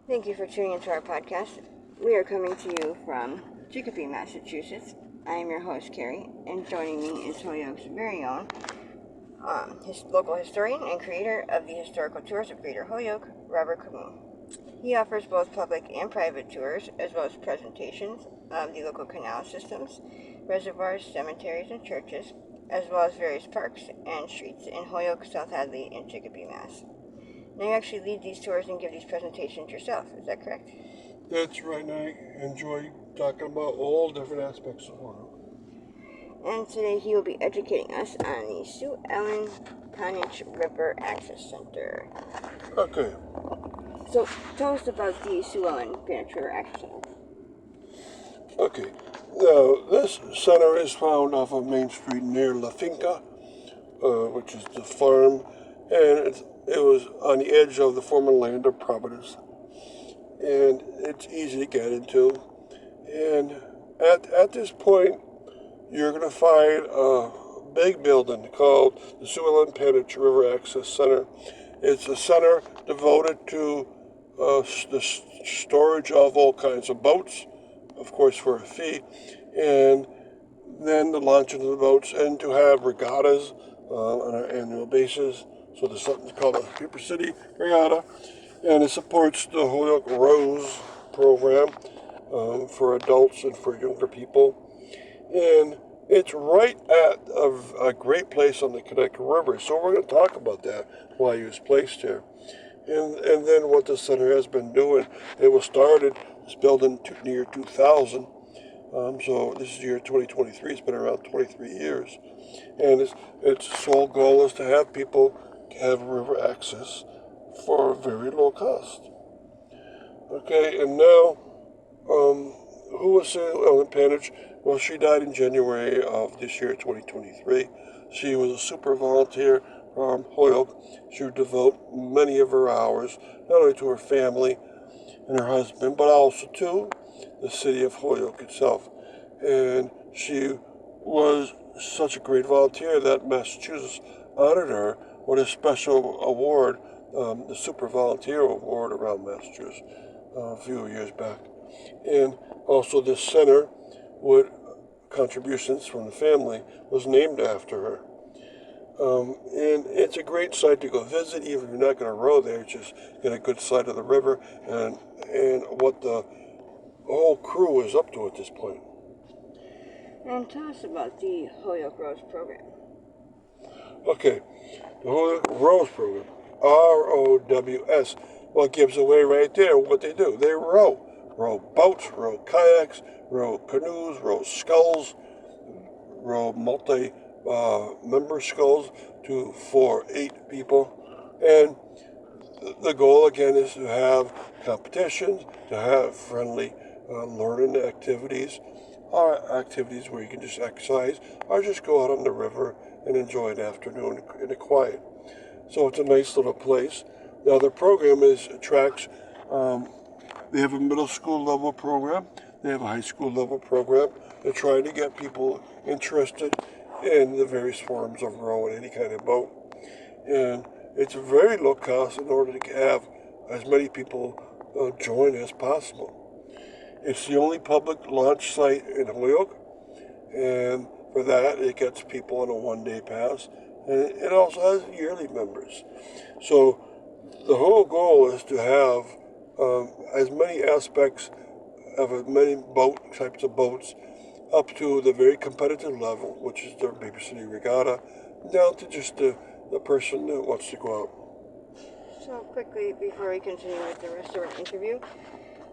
Thank you for tuning into our podcast. We are coming to you from Chicopee, Massachusetts. I am your host, Carrie, and joining me is Holyoke's very own his local historian and creator of the historical tours of Greater Holyoke, Robert Camus. He offers both public and private tours, as well as presentations of the local canal systems, reservoirs, cemeteries, and churches, as well as various parks and streets in Holyoke, South Hadley, and Chicopee, Mass. Now you actually lead these tours and give these presentations yourself, is that correct? That's right, and I enjoy talking about all different aspects of Holyoke. And today he will be educating us on the Sue Ellen Panitch River Access Center. Okay. So tell us about the Sue Ellen Panitch River Access Center. Okay. Now, this center is found off of Main Street near La Finca, which is the farm, and it was on the edge of the former land of Providence. And it's easy to get into. And at this point, you're going to find a big building called the Sue Ellen Panitch River Access Center. It's a center devoted to the storage of all kinds of boats, of course for a fee, and then the launching of the boats, and to have regattas on an annual basis. So there's something called the Paper City Regatta, and it supports the Holyoke Rose program for adults and for younger people. And it's right at a great place on the Connecticut River. So we're going to talk about that, why it was placed here. And then what the center has been doing. It was started, this building in the year 2000. So this is the year 2023. It's been around 23 years. And its sole goal is to have people have river access for a very low cost. Okay, and now, who was Sue Ellen Panitch? Well, she died in January of this year, 2023. She was a super volunteer from Holyoke. She would devote many of her hours, not only to her family and her husband, but also to the city of Holyoke itself. And she was such a great volunteer that Massachusetts honored her with a special award, the Super Volunteer Award around Massachusetts a few years back. And also this center, with contributions from the family, was named after her. And it's a great site to go visit, even if you're not going to row there, just get a good sight of the river and what the whole crew is up to at this point. And tell us about the Holyoke Rose program. Okay, the Holyoke Rose program, ROWS, well, it gives away right there what they do. They row boats, row kayaks, row canoes, row sculls, row multi-member sculls to 8 people. And the goal, again, is to have competitions, to have friendly learning activities, or activities where you can just exercise, or just go out on the river and enjoy an afternoon in the quiet. So it's a nice little place. Now the program attracts, they have a middle school level program, they have a high school level program. They're trying to get people interested in the various forms of rowing any kind of boat. And it's a very low cost in order to have as many people join as possible. It's the only public launch site in Holyoke, and for that it gets people on a one-day pass, and it also has yearly members. So the whole goal is to have as many aspects of as many types of boats up to the very competitive level, which is the Paper City Regatta, down to just the person that wants to go out. So quickly, before we continue with the rest of our interview,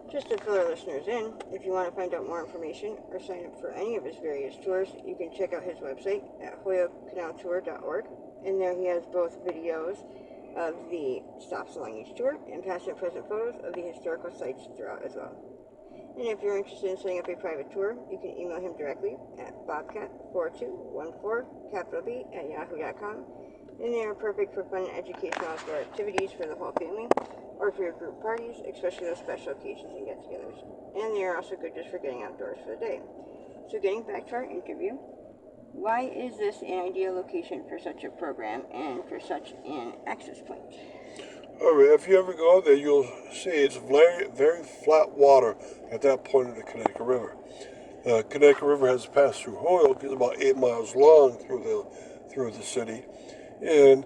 just to fill our listeners in, if you want to find out more information or sign up for any of his various tours, you can check out his website at holyokecanaltour.org. And there he has both videos of the stops along each tour and past and present photos of the historical sites throughout as well. And if you're interested in setting up a private tour, you can email him directly at bobcat4214 @yahoo.com. And they are perfect for fun and educational outdoor activities for the whole family, or for your group parties, especially those special occasions and get-togethers. And they are also good just for getting outdoors for the day. So getting back to our interview, why is this an ideal location for such a program and for such an access point? All right, if you ever go there, you'll see it's very, very flat water at that point of the Connecticut River. The Connecticut River has passed through Holyoke. It's about 8 miles long through the city, and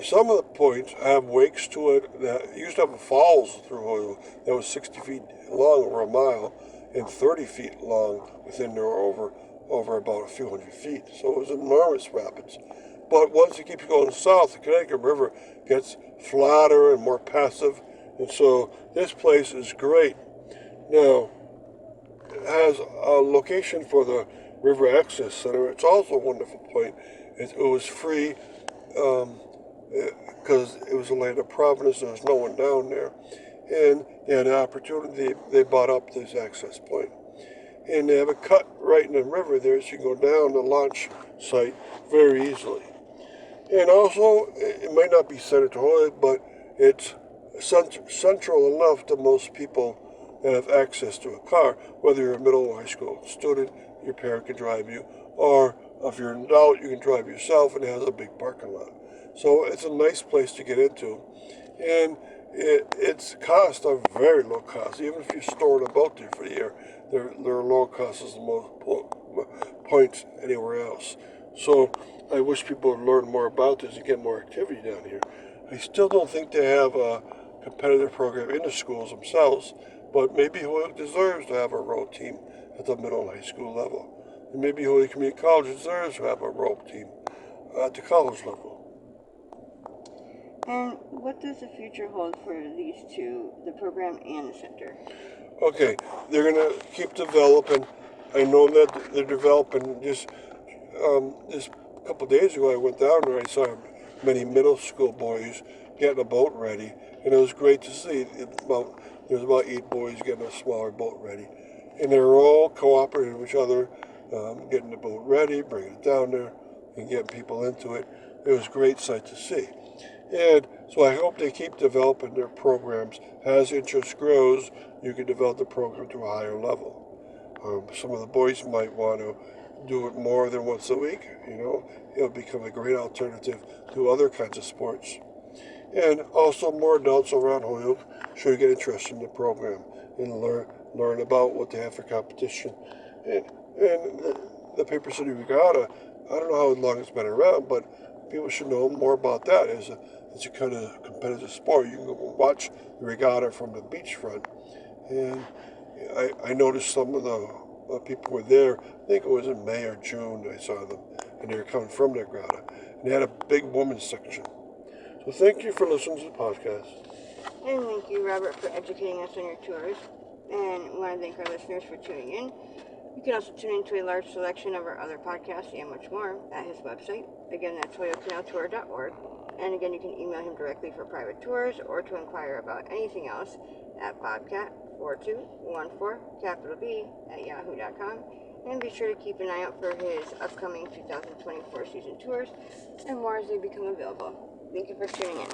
some of the points have wakes to it that used to have a falls through Holyoke that was 60 feet long over a mile and 30 feet long within there over about a few hundred feet. So it was enormous rapids. But once it keeps going south, the Connecticut River gets flatter and more passive, and so this place is great. Now, it has a location for the River Access Center. It's also a wonderful point. It was free because it was a land of Providence. There was no one down there. And they had an opportunity. They bought up this access point. And they have a cut right in the river there, so you can go down the launch site very easily. And also, it might not be centered to Holyoke, but it's central enough to most people that have access to a car, whether you're a middle or high school student, your parent can drive you, or if you're an adult, you can drive yourself, and it has a big parking lot. So it's a nice place to get into. And its costs are very low cost. Even if you store a boat there for the year, they're low cost as the most points anywhere else. So I wish people would learn more about this and get more activity down here. I still don't think they have a competitive program in the schools themselves, but maybe Holyoke deserves to have a row team at the middle and high school level. And maybe Holyoke Community College deserves to have a row team at the college level. And what does the future hold for these two, the program and the center? Okay, they're going to keep developing. I know that they're developing. Just a couple of days ago, I went down there. I saw many middle school boys getting a boat ready, and it was great to see. There was about 8 boys getting a smaller boat ready, and they were all cooperating with each other, getting the boat ready, bringing it down there, and getting people into it. It was a great sight to see. And so I hope they keep developing their programs. As interest grows, you can develop the program to a higher level. Some of the boys might want to do it more than once a week. It'll become a great alternative to other kinds of sports. And also more adults around Holyoke should get interested in the program and learn about what they have for competition. And the Paper City Regatta, I don't know how long it's been around, but people should know more about that. It's a kind of competitive sport. You can go watch the regatta from the beachfront. And I noticed some of the people were there. I think it was in May or June I saw them, and they were coming from the regatta. And they had a big women's section. So thank you for listening to the podcast. And thank you, Robert, for educating us on your tours. And we want to thank our listeners for tuning in. You can also tune into a large selection of our other podcasts and much more at his website. Again, that's holyokecanaltour.org. And again, you can email him directly for private tours or to inquire about anything else at bobcat4214 @yahoo.com. And be sure to keep an eye out for his upcoming 2024 season tours and more as they become available. Thank you for tuning in.